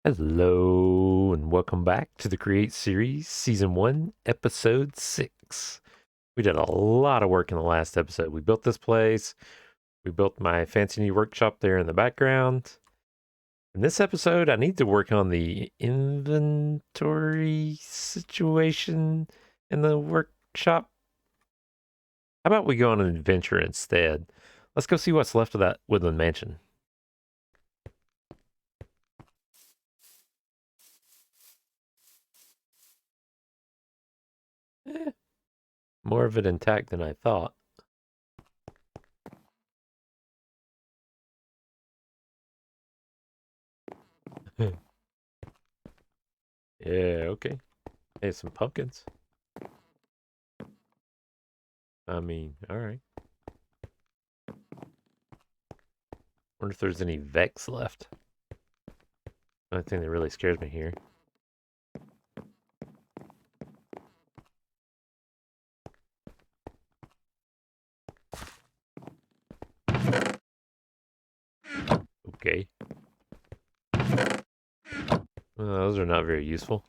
Hello, and welcome back to the Create series, Season 1, Episode 6. We did a lot of work in the last episode. We built this place, we built my fancy new workshop there in the background. In this episode, I need to work on the inventory situation in the workshop. How about we go on an adventure instead? Let's go see what's left of that woodland mansion. Eh, more of it intact than I thought. Yeah, okay. Hey, some pumpkins. I mean, all right. Wonder if there's any Vex left. Only thing that really scares me here. Okay. Those are not very useful.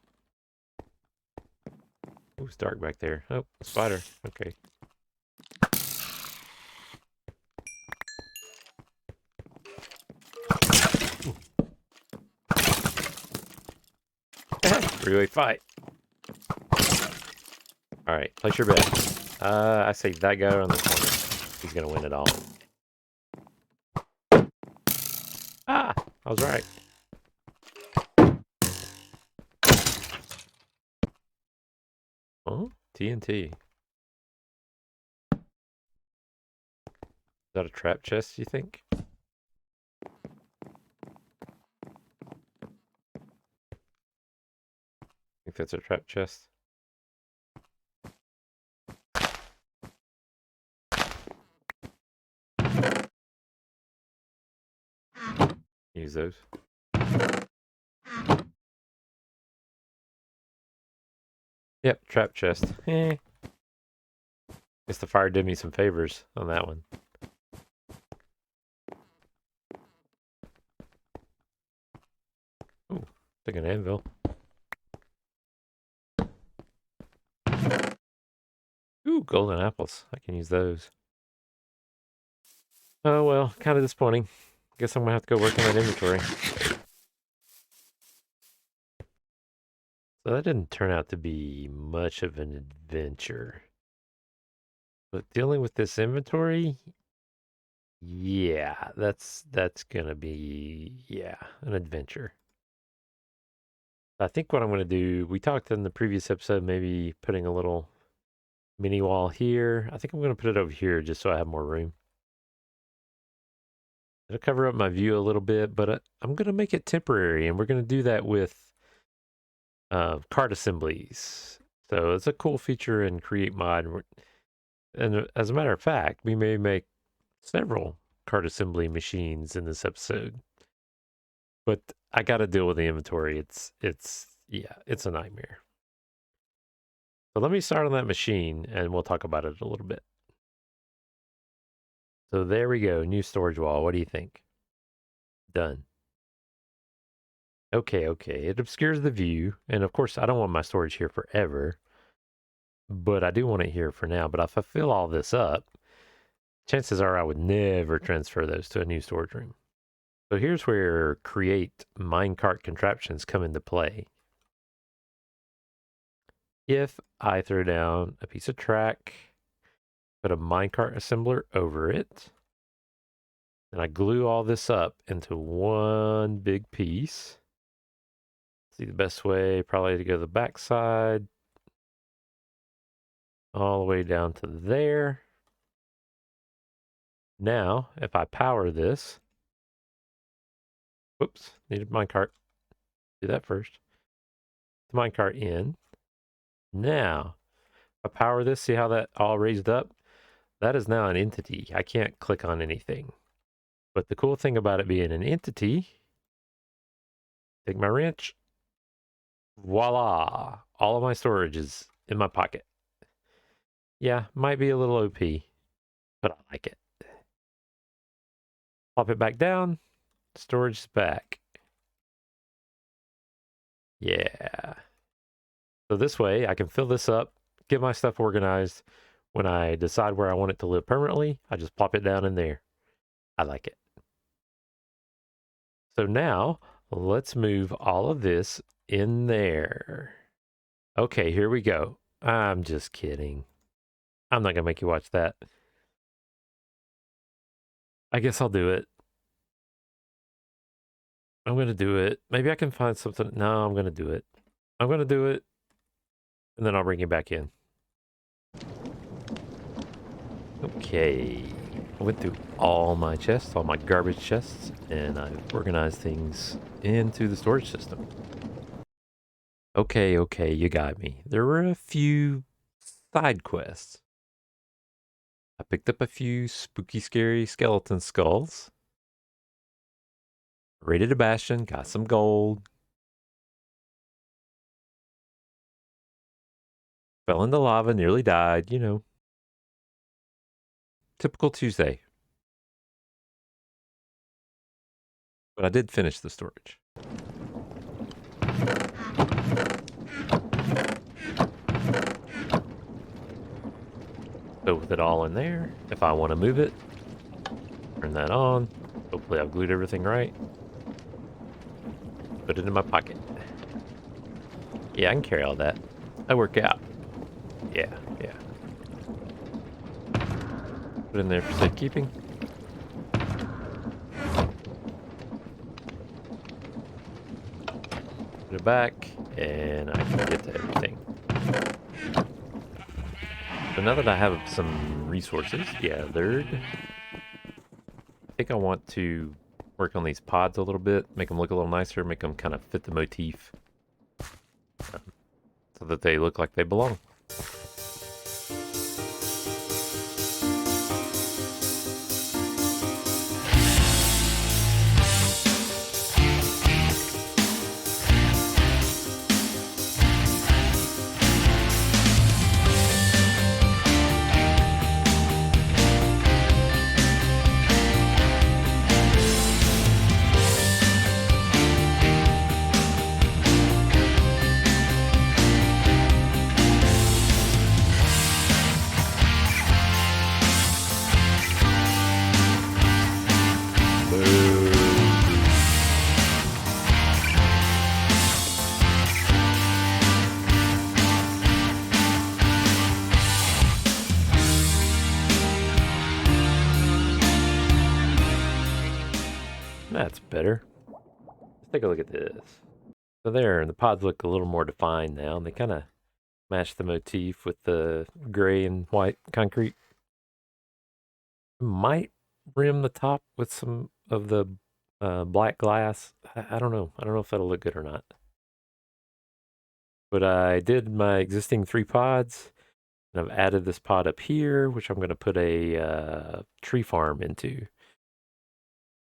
Oh, it's dark back there. Oh, spider. Okay. Three-way fight. All right, place your bet. I say that guy on the corner. He's gonna win it all. Ah, I was right. Oh, TNT. Is that a trap chest, you think? Think that's a trap chest? Use those. Yep, trap chest. Guess the fire did me some favors on that one. Ooh, take an anvil. Ooh, golden apples. I can use those. Oh, well, kind of disappointing. Guess I'm gonna have to go work on that inventory. So that didn't turn out to be much of an adventure. But dealing with this inventory, yeah, that's gonna be an adventure. I think what I'm gonna do, we talked in the previous episode, maybe putting a little mini wall here. I think I'm gonna put it over here just so I have more room. It'll cover up my view a little bit, but I'm gonna make it temporary, and we're gonna do that with card assemblies. So it's a cool feature in Create Mod. And as a matter of fact, we may make several card assembly machines in this episode. But I got to deal with the inventory. It's a nightmare. So let me start on that machine and we'll talk about it a little bit. So there we go, new storage wall. What do you think? Done. Okay. It obscures the view. And of course, I don't want my storage here forever, but I do want it here for now. But if I fill all this up, chances are I would never transfer those to a new storage room. So here's where create minecart contraptions come into play. If I throw down a piece of track, put a minecart assembler over it, and I glue all this up into one big piece. See, the best way probably to go to the back side, all the way down to there. Now, if I power this, whoops, needed minecart. Do that first. The minecart in. Now, if I power this, see how that all raised up? That is now an entity. I can't click on anything. But the cool thing about it being an entity, take my wrench, voila, all of my storage is in my pocket. Yeah, might be a little OP, but I like it. Pop it back down, storage is back. Yeah. So this way I can fill this up, get my stuff organized. When I decide where I want it to live permanently, I just plop it down in there. I like it. So now let's move all of this in there. Okay, here we go. I'm just kidding. I'm not going to make you watch that. I guess I'll do it. I'm going to do it. Maybe I can find something. No, I'm going to do it. I'm going to do it. And then I'll bring you back in. Okay. I went through all my chests, all my garbage chests, and I've organized things into the storage system. Okay, you got me. There were a few side quests. I picked up a few spooky, scary skeleton skulls. Raided a bastion, got some gold. Fell into lava, nearly died, you know. Typical Tuesday. But I did finish the storage. So with it all in there, if I want to move it, turn that on. Hopefully I've glued everything right. Put it in my pocket. Yeah, I can carry all that. I work out. Yeah. Put it in there for safekeeping. Put it back, and I can get to everything. So now that I have some resources gathered, I think I want to work on these pods a little bit, make them look a little nicer, make them kind of fit the motif, so that they look like they belong. That's better. Let's take a look at this. So there, the pods look a little more defined now, and they kind of match the motif with the gray and white concrete. Might rim the top with some of the black glass. I don't know. I don't know if that'll look good or not. But I did my existing 3 pods, and I've added this pod up here, which I'm going to put a tree farm into.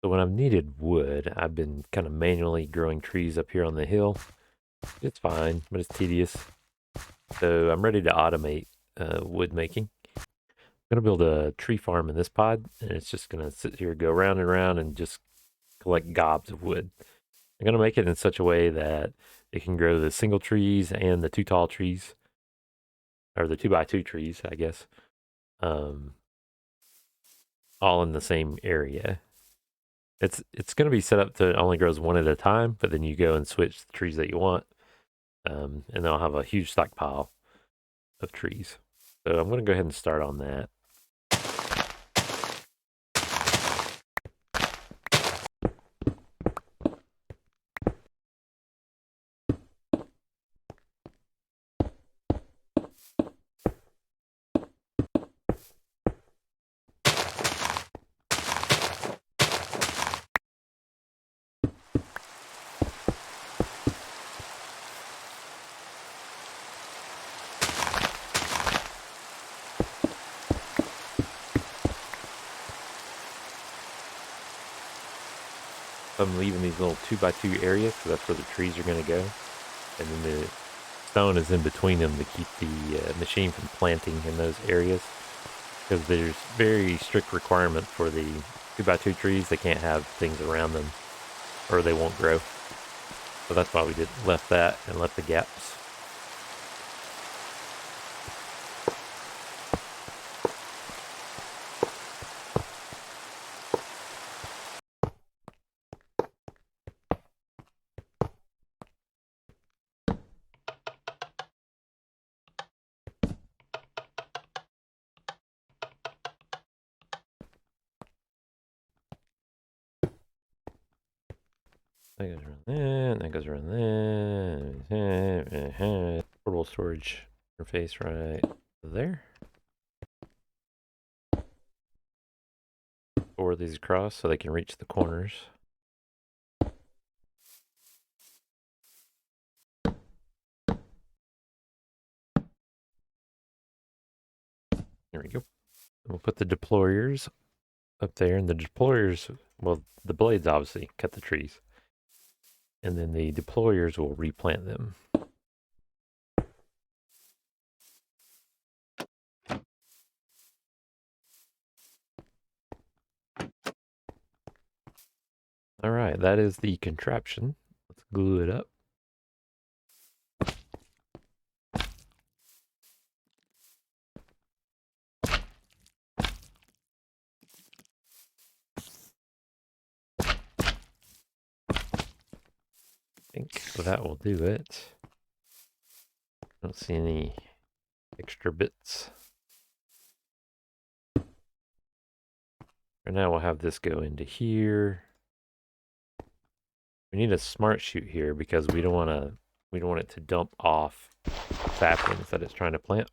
So when I've needed wood, I've been kind of manually growing trees up here on the hill. It's fine, but it's tedious. So I'm ready to automate wood making. I'm going to build a tree farm in this pod, and it's just going to sit here, go round and round, and just collect gobs of wood. I'm going to make it in such a way that it can grow the single trees and the 2 tall trees, or the 2x2 trees, I guess, all in the same area. It's going to be set up to only grows one at a time, but then you go and switch the trees that you want, and then I'll have a huge stockpile of trees. So I'm going to go ahead and start on that. I'm leaving these little 2x2 areas because that's where the trees are going to go. And then the stone is in between them to keep the machine from planting in those areas. Because there's very strict requirement for the 2x2 trees. They can't have things around them or they won't grow. So So that's why we left that and left the gaps. That goes around there, and that goes around there. Portable storage interface right there. Four of these across so they can reach the corners. There we go. We'll put the deployers up there, and the deployers, well, the blades obviously cut the trees. And then the deployers will replant them. All right, that is the contraption. Let's glue it up. I think that will do it. I don't see any extra bits. For now, we'll have this go into here. We need a smart chute here because we don't want it to dump off saplings that it's trying to plant.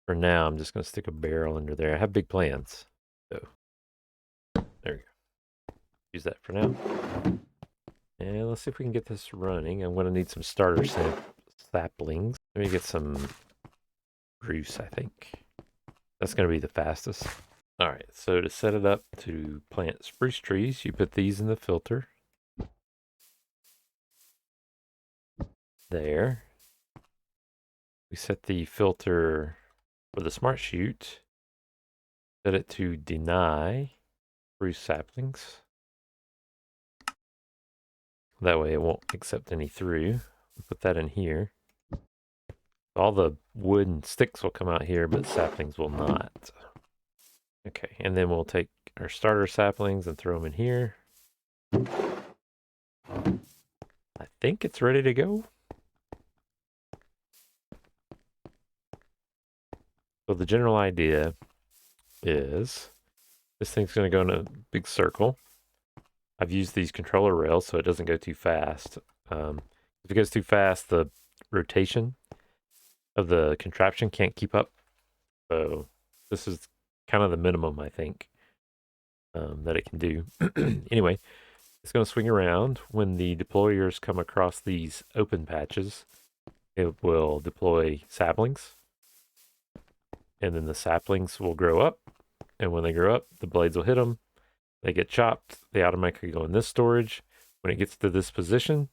For now, I'm just going to stick a barrel under there. I have big plans, so there we go. Use that for now. And let's see if we can get this running. I'm going to need some starter saplings. Let me get some spruce, I think. That's going to be the fastest. All right, so to set it up to plant spruce trees, you put these in the filter. There. We set the filter for the smart chute. Set it to deny spruce saplings. That way it won't accept any through. We'll put that in here. All the wood and sticks will come out here, but saplings will not. Okay, and then we'll take our starter saplings and throw them in here. I think it's ready to go. So the general idea is this thing's going to go in a big circle. I've used these controller rails so it doesn't go too fast. If it goes too fast, the rotation of the contraption can't keep up. So this is kind of the minimum, I think, that it can do. Anyway, it's going to swing around. When the deployers come across these open patches, it will deploy saplings. And then the saplings will grow up. And when they grow up, the blades will hit them. They get chopped. They automatically go in this storage. When it gets to this position,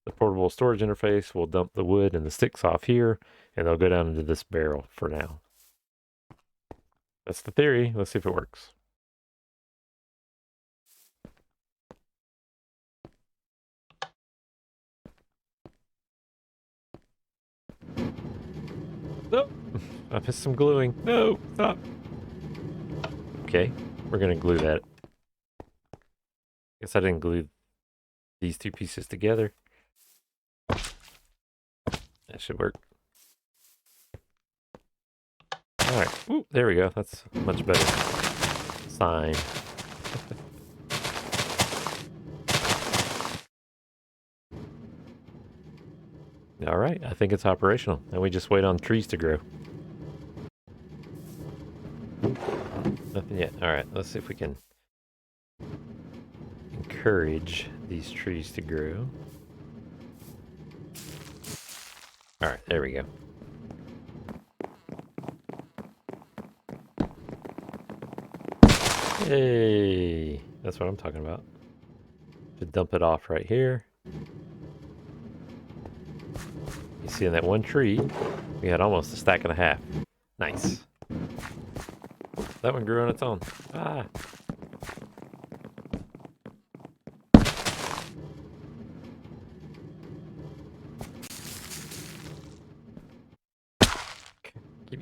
the portable storage interface will dump the wood and the sticks off here, and they'll go down into this barrel for now. That's the theory. Let's see if it works. Nope. I missed some gluing. No, stop. Okay, we're going to glue that. Guess I didn't glue these two pieces together. That should work. All right. Ooh, there we go. That's a much better sign. All right. I think it's operational. And we just wait on trees to grow. Nothing yet. All right. Let's see if we can encourage these trees to grow. All right. There we go. Hey, that's what I'm talking about. Should dump it off right here. You see in that one tree, we had almost a stack and a half. Nice. That one grew on its own. Ah.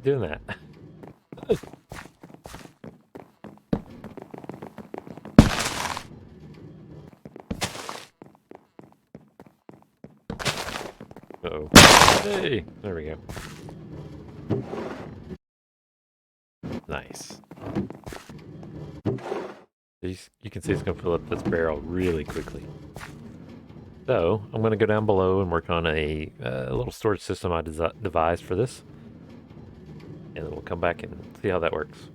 Keep doing that. Uh-oh. Hey, there we go. Nice. You can see it's going to fill up this barrel really quickly. So I'm going to go down below and work on a little storage system I devised for this. And then we'll come back and see how that works.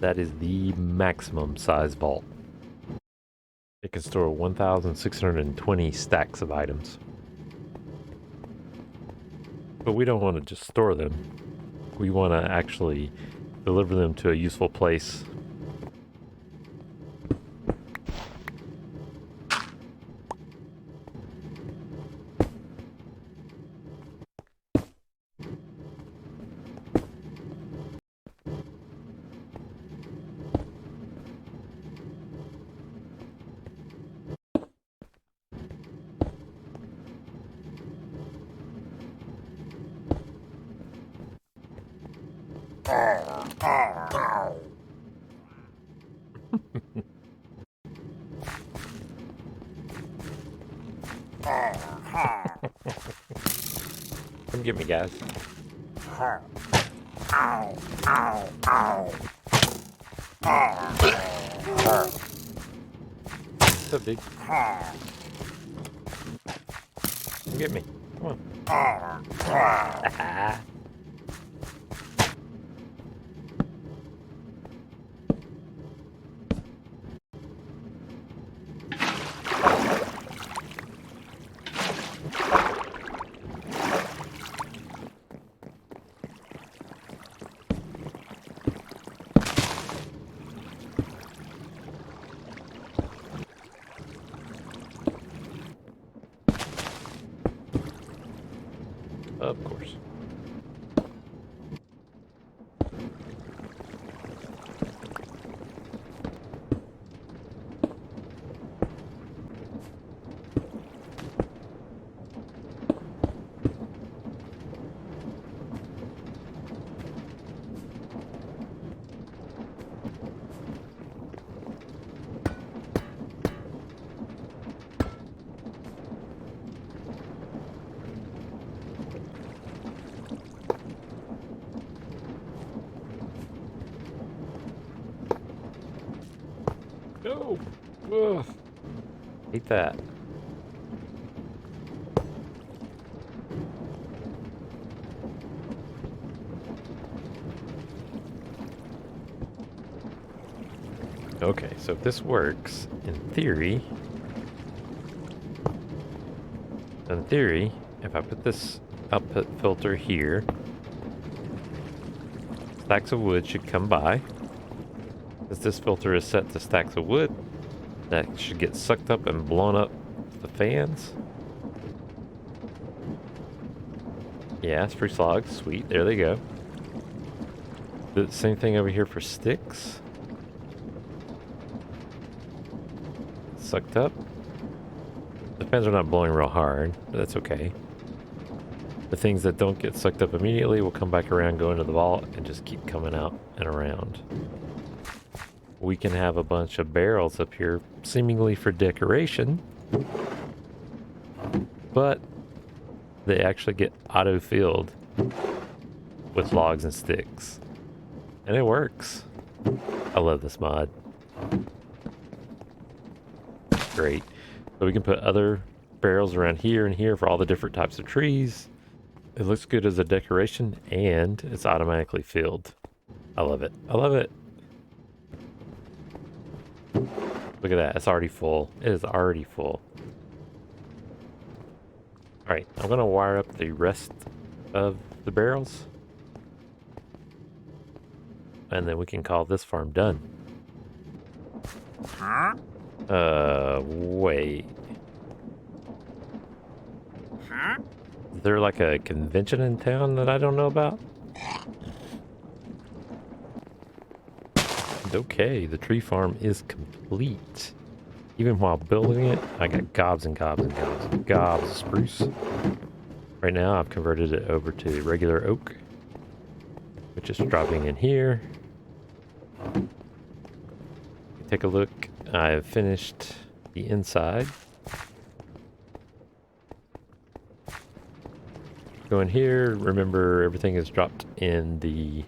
That is the maximum size vault. It can store 1,620 stacks of items. But we don't want to just store them. We want to actually deliver them to a useful place. Come get me, guys. What's up, dude? Come get me. Come on. Of course. No! Ugh. Hate that. Okay, so if this works, in theory, if I put this output filter here, stacks of wood should come by. As this filter is set to stacks of wood, that should get sucked up and blown up the fans. Yeah, spruce logs, sweet, there they go. The same thing over here for sticks. Sucked up. The fans are not blowing real hard, but that's okay. The things that don't get sucked up immediately will come back around, go into the vault, and just keep coming out and around. We can have a bunch of barrels up here, seemingly for decoration, but they actually get auto-filled with logs and sticks. And it works. I love this mod. Great. So we can put other barrels around here and here for all the different types of trees. It looks good as a decoration, and it's automatically filled. I love it. I love it. Look at that. It's already full. It is already full. Alright, I'm going to wire up the rest of the barrels. And then we can call this farm done. Wait. Is there like a convention in town that I don't know about? Okay, the tree farm is complete. Even while building it, I got gobs and gobs and gobs and gobs of spruce. Right now, I've converted it over to regular oak, which is dropping in here. Take a look. I've finished the inside. Go in here. Remember, everything is dropped in the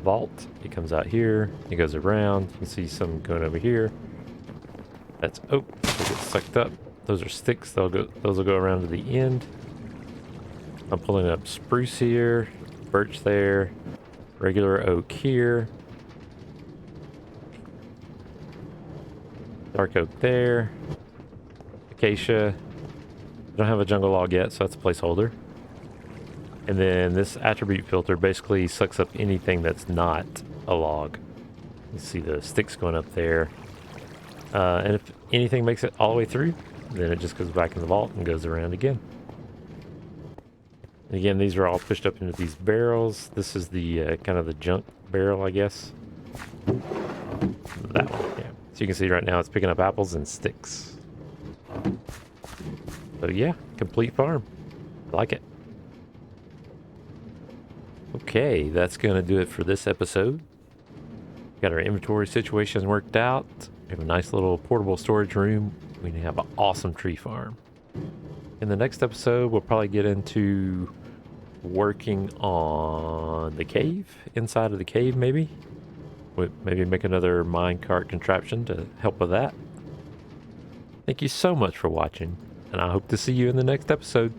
vault. It comes out here. It goes around. You can see some going over here. That's oak. They get sucked up. Those are sticks. Those will go around to the end. I'm pulling up spruce here, birch there, regular oak here, dark oak there, acacia. I don't have a jungle log yet, so that's a placeholder. And then this attribute filter basically sucks up anything that's not a log. You see the sticks going up there. And if anything makes it all the way through, then it just goes back in the vault and goes around again. And again, these are all pushed up into these barrels. This is the kind of the junk barrel, I guess. That one, yeah. So you can see right now it's picking up apples and sticks. So yeah, complete farm. I like it. Okay, that's going to do it for this episode. Got our inventory situation worked out. We have a nice little portable storage room. We have an awesome tree farm. In the next episode, we'll probably get into working on the cave, inside of the cave maybe. We'll maybe make another minecart contraption to help with that. Thank you so much for watching, and I hope to see you in the next episode.